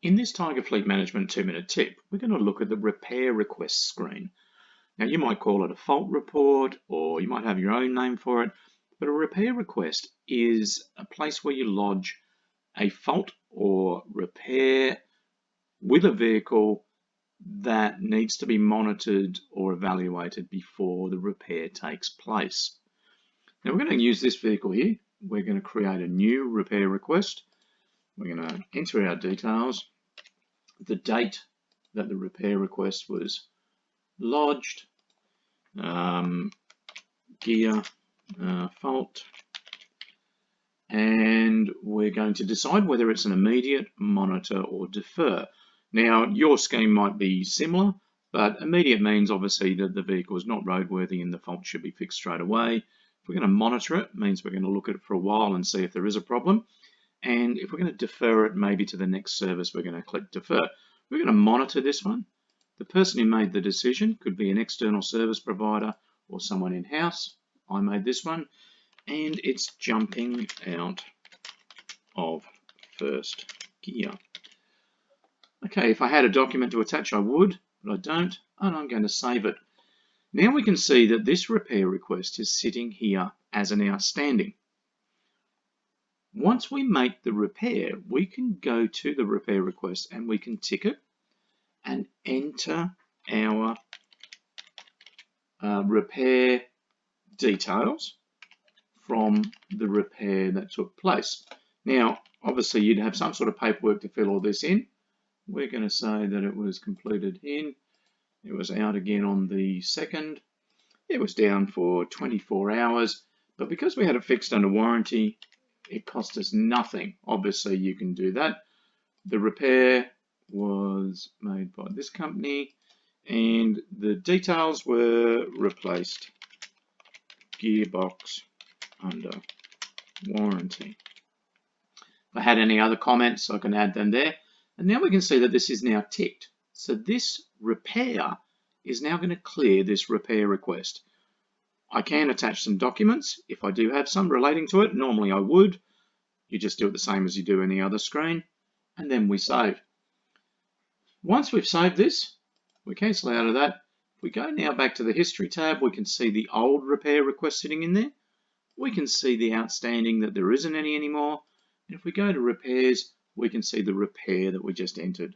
In this TigerFleet Management 2-minute tip, we're going to look at the repair request screen. Now you might call it a fault report or you might have your own name for it, but a repair request is a place where you lodge a fault or repair with a vehicle that needs to be monitored or evaluated before the repair takes place. Now we're going to use this vehicle here. We're going to create a new repair request. We're going to enter our details, the date that the repair request was lodged, gear fault, and we're going to decide whether it's an immediate, monitor, or defer. Now, your scheme might be similar, but immediate means obviously that the vehicle is not roadworthy and the fault should be fixed straight away. If we're going to monitor it, it means we're going to look at it for a while and see if there is a problem. And if we're going to defer it maybe to the next service, we're going to click defer. We're going to monitor this one. The person who made the decision could be an external service provider or someone in-house. I made this one, and it's jumping out of first gear. Okay, if I had a document to attach, I would, but I don't, and I'm going to save it. Now we can see that this repair request is sitting here as an outstanding. Once we make the repair, we can go to the repair request and we can tick it and enter our repair details from the repair that took place. Now, obviously, you'd have some sort of paperwork to fill all this in. We're going to say that it was completed in. It was out again on the 2nd. It was down for 24 hours, but because we had it fixed under warranty, it cost us nothing. Obviously, you can do that. The repair was made by this company, and the details were replaced. Gearbox under warranty. If I had any other comments, I can add them there. And now we can see that this is now ticked. So this repair is now going to clear this repair request. I can attach some documents if I do have some relating to it. Normally I would. You just do it the same as you do any other screen, and then we save. Once we've saved this, we cancel out of that. If we go now back to the history tab, we can see the old repair request sitting in there. We can see the outstanding that there isn't any anymore. And if we go to repairs, we can see the repair that we just entered.